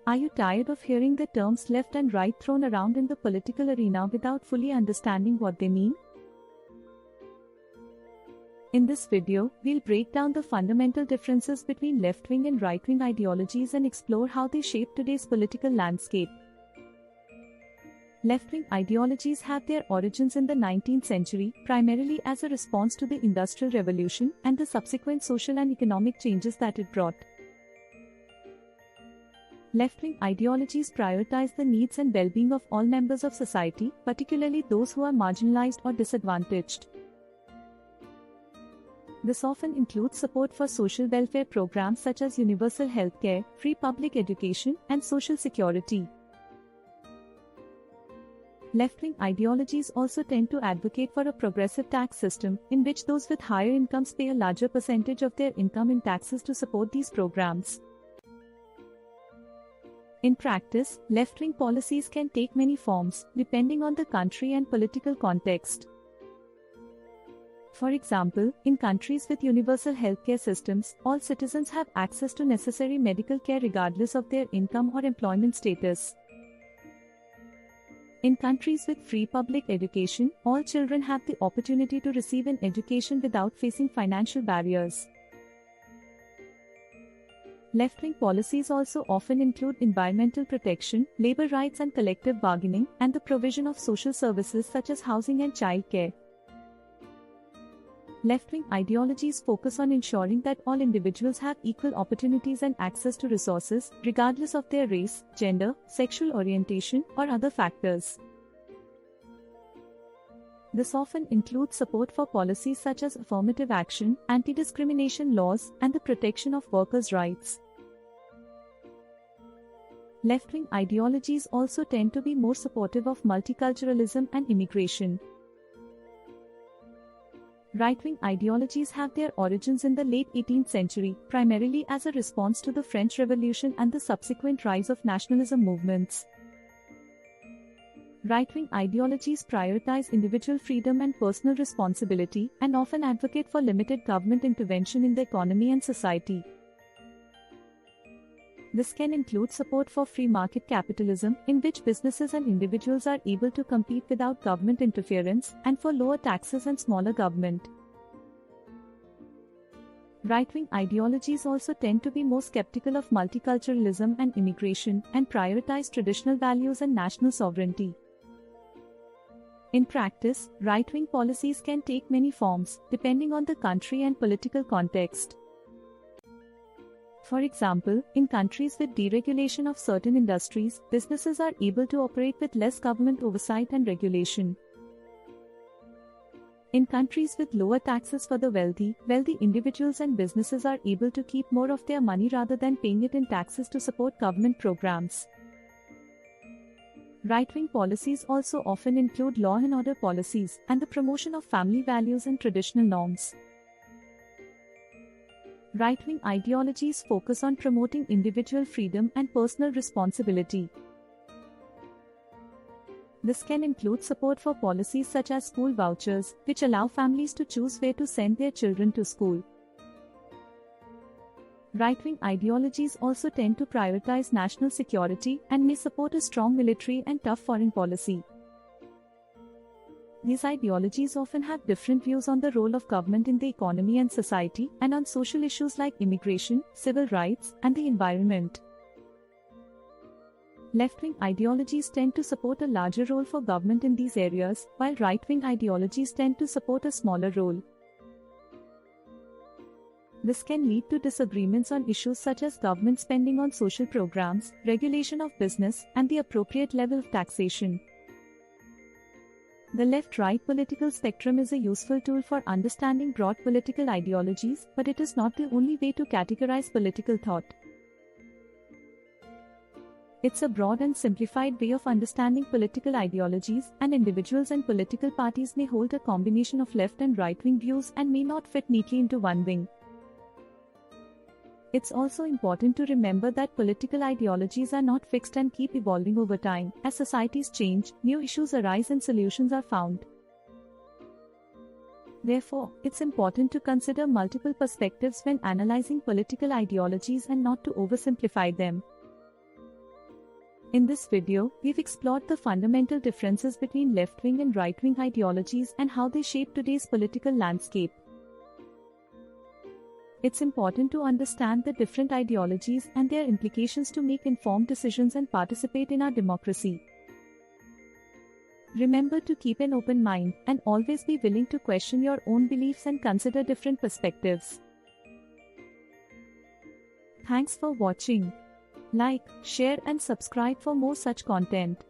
Are you tired of hearing the terms left and right thrown around in the political arena without fully understanding what they mean? In this video, we'll break down the fundamental differences between left-wing and right-wing ideologies and explore how they shape today's political landscape. Left-wing ideologies have their origins in the 19th century, primarily as a response to the Industrial Revolution and the subsequent social and economic changes that it brought. Left-wing ideologies prioritize the needs and well-being of all members of society, particularly those who are marginalized or disadvantaged. This often includes support for social welfare programs such as universal healthcare, free public education, and social security. Left-wing ideologies also tend to advocate for a progressive tax system, in which those with higher incomes pay a larger percentage of their income in taxes to support these programs. In practice, left-wing policies can take many forms, depending on the country and political context. For example, in countries with universal healthcare systems, all citizens have access to necessary medical care regardless of their income or employment status. In countries with free public education, all children have the opportunity to receive an education without facing financial barriers. Left-wing policies also often include environmental protection, labor rights and collective bargaining, and the provision of social services such as housing and childcare. Left-wing ideologies focus on ensuring that all individuals have equal opportunities and access to resources, regardless of their race, gender, sexual orientation, or other factors. This often includes support for policies such as affirmative action, anti-discrimination laws, and the protection of workers' rights. Left-wing ideologies also tend to be more supportive of multiculturalism and immigration. Right-wing ideologies have their origins in the late 18th century, primarily as a response to the French Revolution and the subsequent rise of nationalism movements. Right-wing ideologies prioritize individual freedom and personal responsibility, and often advocate for limited government intervention in the economy and society. This can include support for free market capitalism, in which businesses and individuals are able to compete without government interference, and for lower taxes and smaller government. Right-wing ideologies also tend to be more skeptical of multiculturalism and immigration, and prioritize traditional values and national sovereignty. In practice, right-wing policies can take many forms, depending on the country and political context. For example, in countries with deregulation of certain industries, businesses are able to operate with less government oversight and regulation. In countries with lower taxes for the wealthy individuals and businesses are able to keep more of their money rather than paying it in taxes to support government programs. Right-wing policies also often include law and order policies, and the promotion of family values and traditional norms. Right-wing ideologies focus on promoting individual freedom and personal responsibility. This can include support for policies such as school vouchers, which allow families to choose where to send their children to school. Right-wing ideologies also tend to prioritize national security and may support a strong military and tough foreign policy. These ideologies often have different views on the role of government in the economy and society, and on social issues like immigration, civil rights, and the environment. Left-wing ideologies tend to support a larger role for government in these areas, while right-wing ideologies tend to support a smaller role. This can lead to disagreements on issues such as government spending on social programs, regulation of business, and the appropriate level of taxation. The left-right political spectrum is a useful tool for understanding broad political ideologies, but it is not the only way to categorize political thought. It's a broad and simplified way of understanding political ideologies, and individuals and political parties may hold a combination of left and right-wing views and may not fit neatly into one wing. It's also important to remember that political ideologies are not fixed and keep evolving over time. As societies change, new issues arise and solutions are found. Therefore, it's important to consider multiple perspectives when analyzing political ideologies and not to oversimplify them. In this video, we've explored the fundamental differences between left-wing and right-wing ideologies and how they shape today's political landscape. It's important to understand the different ideologies and their implications to make informed decisions and participate in our democracy. Remember to keep an open mind and always be willing to question your own beliefs and consider different perspectives. Thanks for watching. Like, share and subscribe for more such content.